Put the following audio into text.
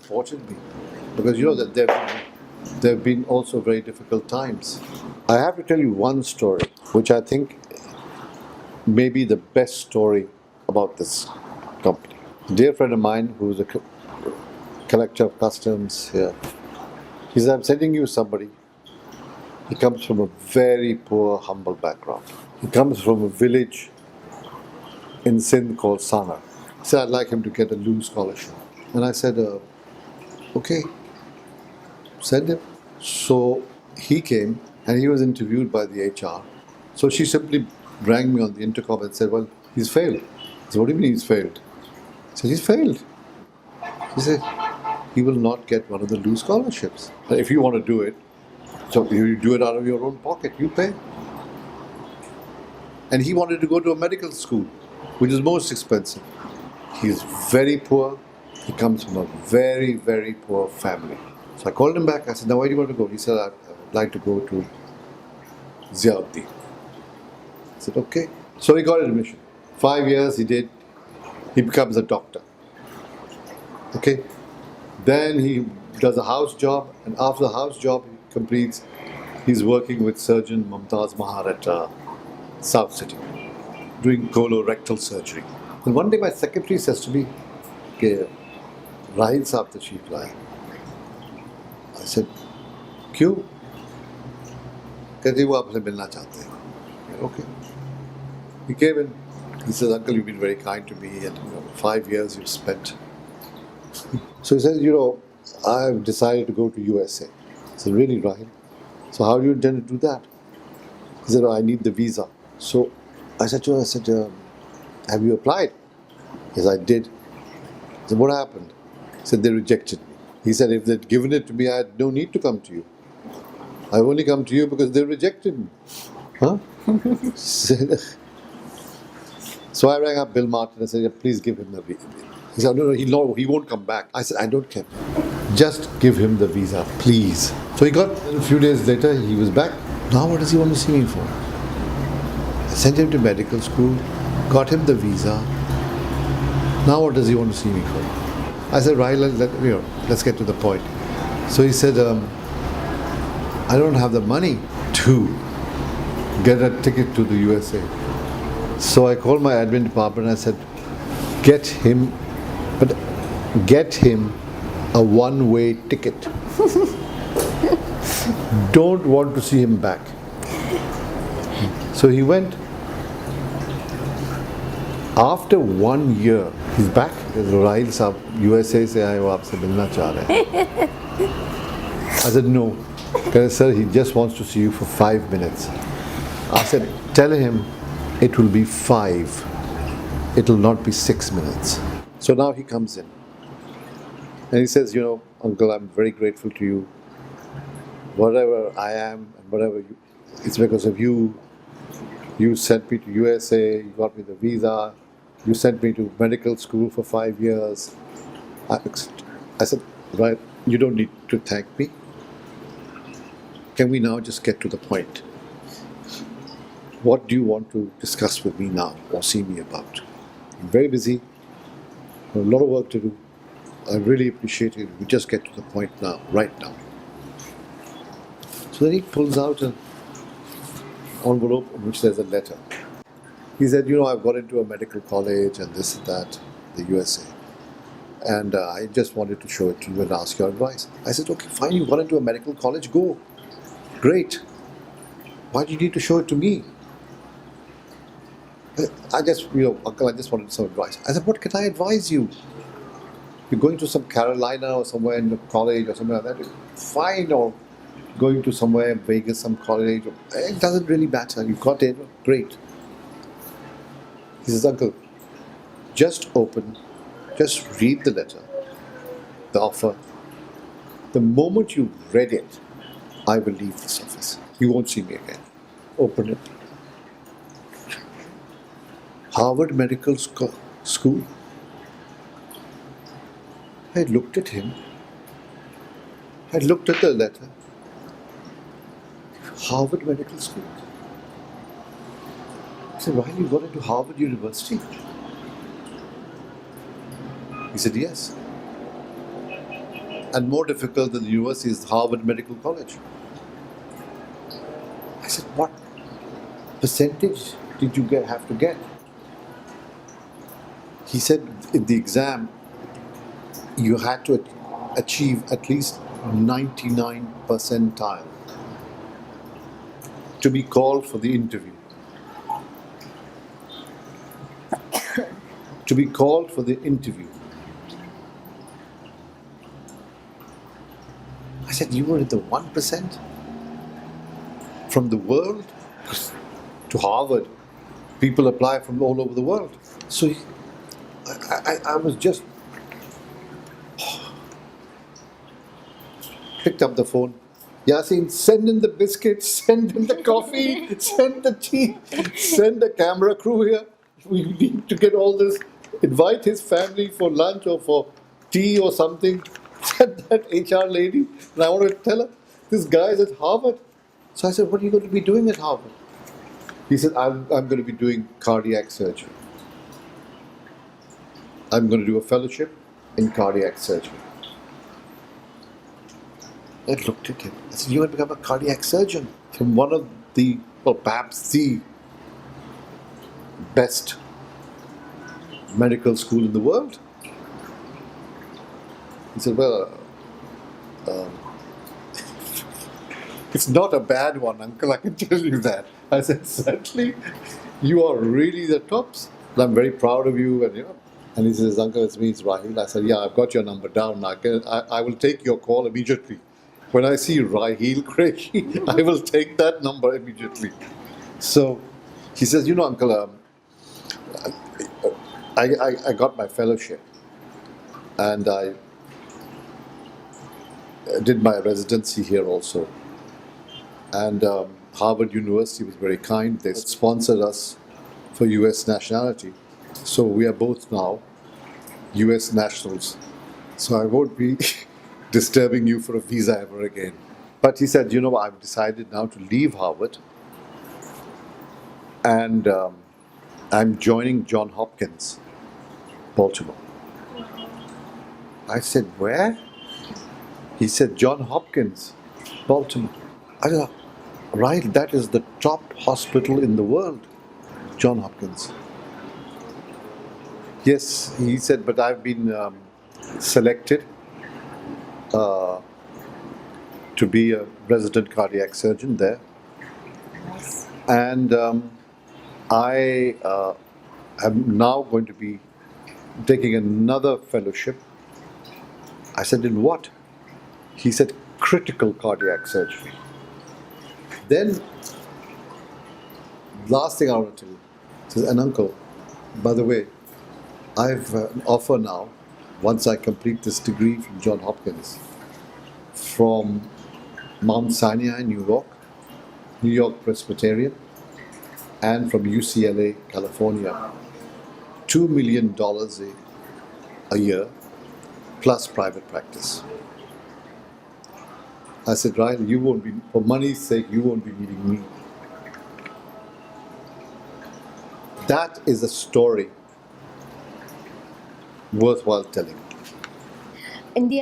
supported me. Because you know that there have been also very difficult times. I have to tell you one story, which I think may be the best story about this company. A dear friend of mine who is a collector of customs here, he said, I'm sending you somebody. He comes from a very poor, humble background. He comes from a village in Sindh called Sana. He said, I'd like him to get a LU scholarship. And I said, okay, send him. So he came and he was interviewed by the HR. So she simply rang me on the intercom and said, well, he's failed. I said, what do you mean he's failed? I said, he's failed. She said, he will not get one of the LU scholarships. If you want to do it, so you do it out of your own pocket, you pay. And he wanted to go to a medical school, which is most expensive. He's very poor. He comes from a very, very poor family. So I called him back. I said, now where do you want to go? He said, I'd like to go to Ziauddin. I said, okay. So he got admission. 5 years he did. He becomes a doctor. Okay. Then he does a house job, and after the house job he completes, he's working with surgeon Mumtaz Mahar at South City, doing colorectal surgery. And one day my secretary says to me, okay, Rahil Saab Tashreef Laaye. I said, क्यों? कहते वो आपसे मिलना चाहते हैं. Okay. He came in. He says, Uncle, you've been very kind to me, and 5 years you've spent. So he says, I've decided to go to USA. I said, really, Rahil? So how do you intend to do that? He said, I need the visa. So I said to her, have you applied? Yes, I did. I said, what happened? He said, they rejected me. He said, if they'd given it to me, I had no need to come to you. I've only come to you because they rejected me. Huh? So I rang up Bill Martin and said, please give him the visa. He said, no, he won't come back. I said, I don't care. Just give him the visa, please. So he got, a few days later, he was back. Now what does he want to see me for? I sent him to medical school, got him the visa. Now what does he want to see me for? I said, Rahil, let's get to the point. So he said, I don't have the money to get a ticket to the USA. So I called my admin department and I said, get him a one-way ticket. Don't want to see him back. So he went. After 1 year, he's back. Rahil Saab, USA se aaye ho, aapse milna cha rahe hain. I said, no. Sir, he just wants to see you for 5 minutes. I said, tell him it will be 5. It will not be 6 minutes. So now he comes in. And he says, Uncle, I'm very grateful to you. Whatever I am and whatever you, it's because of you. You sent me to USA, you got me the visa, you sent me to medical school for 5 years. I said, right, you don't need to thank me. Can we now just get to the point? What do you want to discuss with me now or see me about? I'm very busy, a lot of work to do. I really appreciate it. We just get to the point now, right now. So then he pulls out an envelope in which there's a letter. He said, I've got into a medical college and this and that, the USA. And I just wanted to show it to you and ask your advice. I said, okay, fine, you got into a medical college, go. Great. Why do you need to show it to me? I just, Uncle, I just wanted some advice. I said, what can I advise you? You're going to some Carolina or somewhere in the college or something like that, fine, or going to somewhere, Vegas, some college, it doesn't really matter. You got it, great. He says, Uncle, just read the letter, the offer. The moment you've read it, I will leave this office. You won't see me again. Open it. Harvard Medical School. I looked at him. I looked at the letter. Harvard Medical School. I said, Rahil, you got into Harvard University? He said, yes. And more difficult than the university is Harvard Medical College. I said, what percentage did you have to get? He said, in the exam, you had to achieve at least 99 percentile to be called for the interview. To be called for the interview. I said, you were in the 1% from the world to Harvard. People apply from all over the world. So I was just picked up the phone. Yasin, send in the biscuits, send in the coffee, send the tea, send the camera crew here. We need to get all this. Invite his family for lunch or for tea or something. Send that HR lady. And I want to tell her, this guy is at Harvard. So I said, what are you going to be doing at Harvard? He said, I'm going to be doing cardiac surgery. I'm going to do a fellowship in cardiac surgery. I looked at him. I said, you want to become a cardiac surgeon from one of the, well, perhaps the best medical school in the world? He said, well, it's not a bad one, uncle, I can tell you that. I said, certainly, you are really the tops. And I'm very proud of you. And, and he says, uncle, it's me, it's Rahil. I said, yeah, I've got your number down. I will take your call immediately. When I see Rahil Craigie, I will take that number immediately. So he says, uncle, I got my fellowship and I did my residency here also. And Harvard University was very kind. They sponsored us for US nationality. So we are both now US nationals. So I won't be disturbing you for a visa ever again. But he said, I've decided now to leave Harvard and I'm joining Johns Hopkins, Baltimore. I said, where? He said, Johns Hopkins, Baltimore. I said, right, that is the top hospital in the world, Johns Hopkins. Yes, he said, but I've been selected to be a resident cardiac surgeon there. And I am now going to be taking another fellowship. I said, in what? He said, critical cardiac surgery. Then, last thing I want to tell you, he says, and uncle, by the way, I have an offer now, once I complete this degree from Johns Hopkins, from Mount Sinai, New York Presbyterian, and from UCLA, California. $2 million a year, plus private practice. I said, Ryan, you won't be, for money's sake, you won't be needing me. That is a story worthwhile telling. India